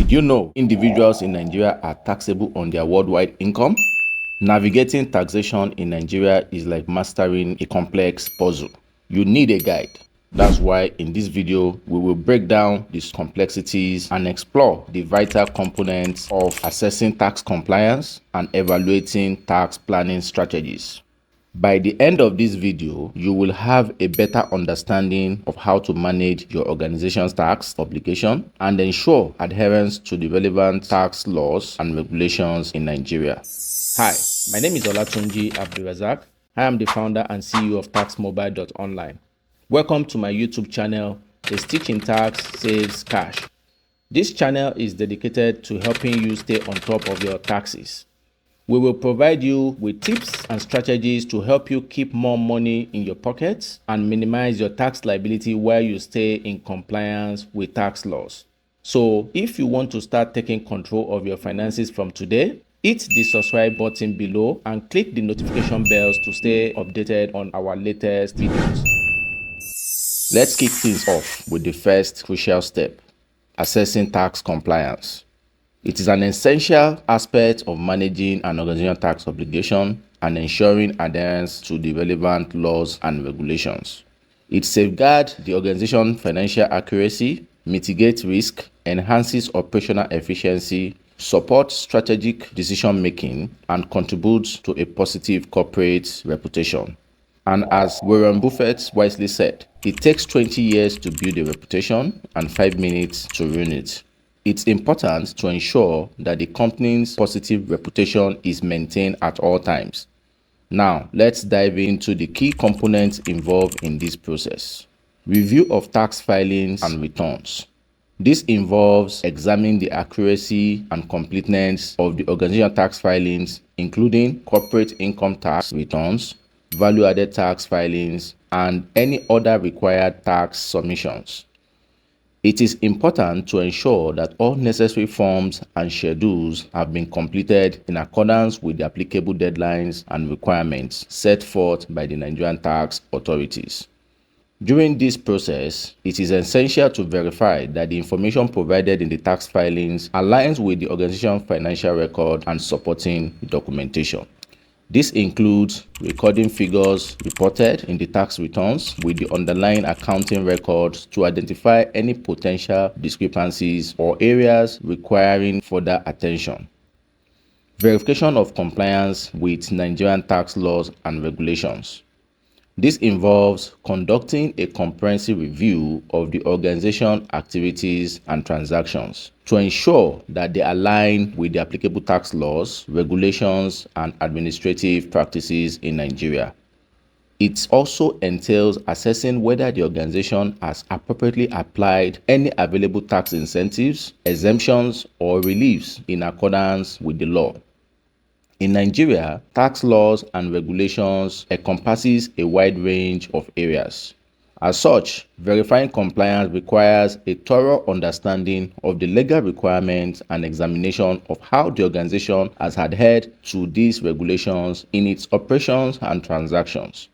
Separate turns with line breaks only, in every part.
Did you know individuals in Nigeria are taxable on their worldwide income? Navigating taxation in Nigeria is like mastering a complex puzzle. You need a guide. That's why in this video, we will break down these complexities and explore the vital components of assessing tax compliance and evaluating tax planning strategies. By the end of this video, you will have a better understanding of how to manage your organization's tax obligation and ensure adherence to the relevant tax laws and regulations in Nigeria. Hi, my name is Olatunji Abdulrazak. I am the founder and CEO of taxmobile.online. Welcome to my YouTube channel, A Stitch in Tax Saves Cash. This channel is dedicated to helping you stay on top of your taxes. We will provide you with tips and strategies to help you keep more money in your pockets and minimize your tax liability while you stay in compliance with tax laws. So if you want to start taking control of your finances from today, hit the subscribe button below and click the notification bells to stay updated on our latest videos. Let's kick things off with the first crucial step, assessing tax compliance. It is an essential aspect of managing an organizational tax obligation and ensuring adherence to the relevant laws and regulations. It safeguards the organization's financial accuracy, mitigates risk, enhances operational efficiency, supports strategic decision-making, and contributes to a positive corporate reputation. And as Warren Buffett wisely said, it takes 20 years to build a reputation and 5 minutes to ruin it. It's important to ensure that the company's positive reputation is maintained at all times. Now, let's dive into the key components involved in this process. Review of tax filings and returns. This involves examining the accuracy and completeness of the organizational tax filings, including corporate income tax returns, value-added tax filings, and any other required tax submissions. It is important to ensure that all necessary forms and schedules have been completed in accordance with the applicable deadlines and requirements set forth by the Nigerian tax authorities. During this process, it is essential to verify that the information provided in the tax filings aligns with the organization's financial record and supporting documentation. This includes recording figures reported in the tax returns with the underlying accounting records to identify any potential discrepancies or areas requiring further attention. Verification of compliance with Nigerian tax laws and regulations. This involves conducting a comprehensive review of the organization's activities and transactions to ensure that they align with the applicable tax laws, regulations, and administrative practices in Nigeria. It also entails assessing whether the organization has appropriately applied any available tax incentives, exemptions, or reliefs in accordance with the law. In Nigeria, tax laws and regulations encompasses a wide range of areas. As such, verifying compliance requires a thorough understanding of the legal requirements and examination of how the organization has adhered to these regulations in its operations and transactions.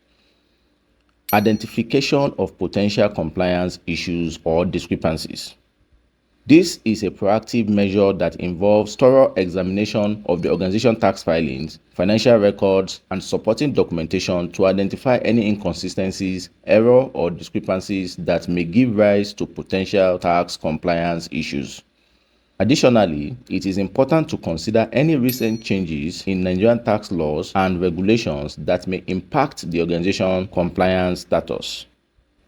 Identification of potential compliance issues or discrepancies. This is a proactive measure that involves thorough examination of the organization tax filings, financial records, and supporting documentation to identify any inconsistencies, error, or discrepancies that may give rise to potential tax compliance issues. Additionally, it is important to consider any recent changes in Nigerian tax laws and regulations that may impact the organization's compliance status.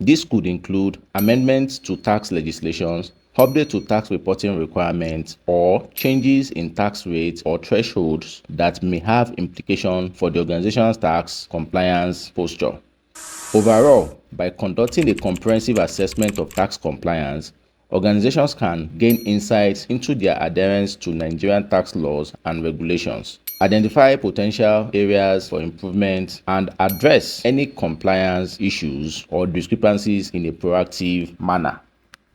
This could include amendments to tax legislations, update to tax reporting requirements, or changes in tax rates or thresholds that may have implications for the organization's tax compliance posture. Overall, by conducting a comprehensive assessment of tax compliance, organizations can gain insights into their adherence to Nigerian tax laws and regulations, identify potential areas for improvement, and address any compliance issues or discrepancies in a proactive manner.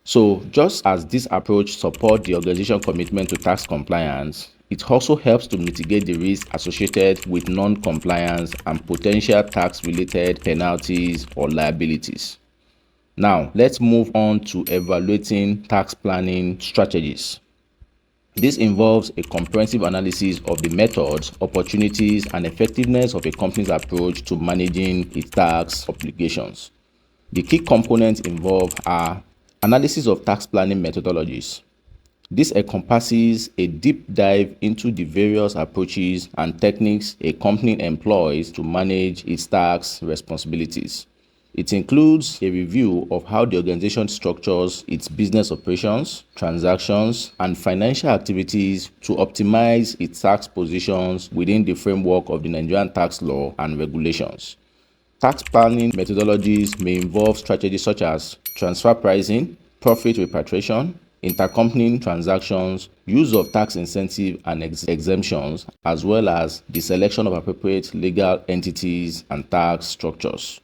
So, just as this approach supports the organization's commitment to tax compliance, it also helps to mitigate the risk associated with non-compliance and potential tax-related penalties or liabilities. Now, let's move on to evaluating tax planning strategies. This involves a comprehensive analysis of the methods, opportunities, and effectiveness of a company's approach to managing its tax obligations. The key components involved are analysis of tax planning methodologies. This encompasses a deep dive into the various approaches and techniques a company employs to manage its tax responsibilities. It includes a review of how the organization structures its business operations, transactions, and financial activities to optimize its tax positions within the framework of the Nigerian tax law and regulations. Tax planning methodologies may involve strategies such as transfer pricing, profit repatriation, intercompany transactions, use of tax incentive and exemptions, as well as the selection of appropriate legal entities and tax structures.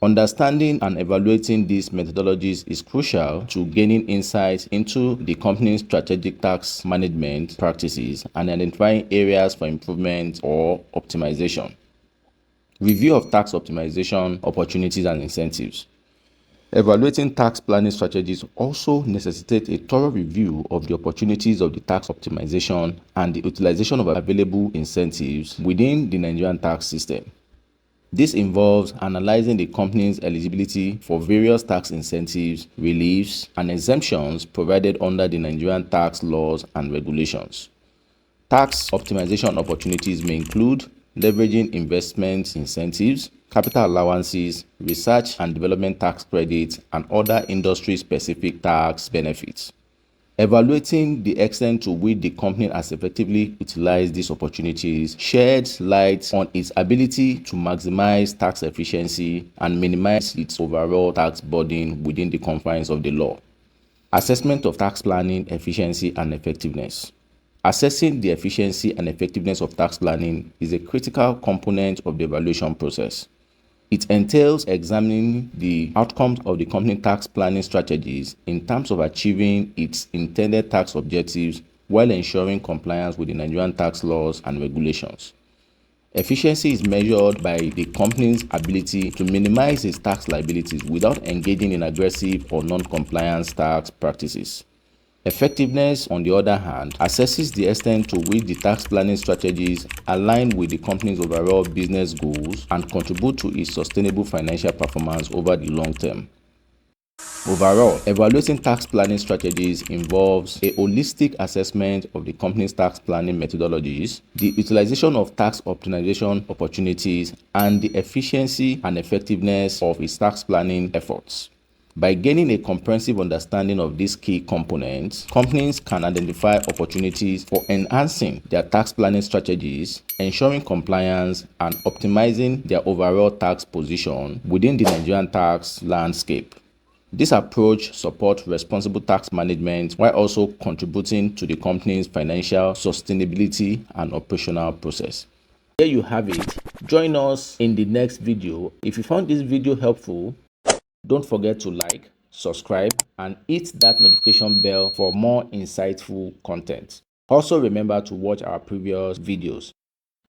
Understanding and evaluating these methodologies is crucial to gaining insight into the company's strategic tax management practices and identifying areas for improvement or optimization. Review of tax optimization opportunities and incentives. Evaluating tax planning strategies also necessitates a thorough review of the opportunities of the tax optimization and the utilization of available incentives within the Nigerian tax system. This involves analyzing the company's eligibility for various tax incentives, reliefs, and exemptions provided under the Nigerian tax laws and regulations. Tax optimization opportunities may include leveraging investment incentives, capital allowances, research and development tax credits, and other industry-specific tax benefits. Evaluating the extent to which the company has effectively utilized these opportunities sheds light on its ability to maximize tax efficiency and minimize its overall tax burden within the confines of the law. Assessment of tax planning efficiency and effectiveness. Assessing the efficiency and effectiveness of tax planning is a critical component of the evaluation process. It entails examining the outcomes of the company tax planning strategies in terms of achieving its intended tax objectives while ensuring compliance with the Nigerian tax laws and regulations. Efficiency is measured by the company's ability to minimize its tax liabilities without engaging in aggressive or non-compliance tax practices. Effectiveness, on the other hand, assesses the extent to which the tax planning strategies align with the company's overall business goals and contribute to its sustainable financial performance over the long term. Overall, evaluating tax planning strategies involves a holistic assessment of the company's tax planning methodologies, the utilization of tax optimization opportunities, and the efficiency and effectiveness of its tax planning efforts. By gaining a comprehensive understanding of these key components, companies can identify opportunities for enhancing their tax planning strategies, ensuring compliance, and optimizing their overall tax position within the Nigerian tax landscape. This approach supports responsible tax management while also contributing to the company's financial sustainability and operational process. There you have it. Join us in the next video. If you found this video helpful, don't forget to like, subscribe, and hit that notification bell for more insightful content. Also remember to watch our previous videos.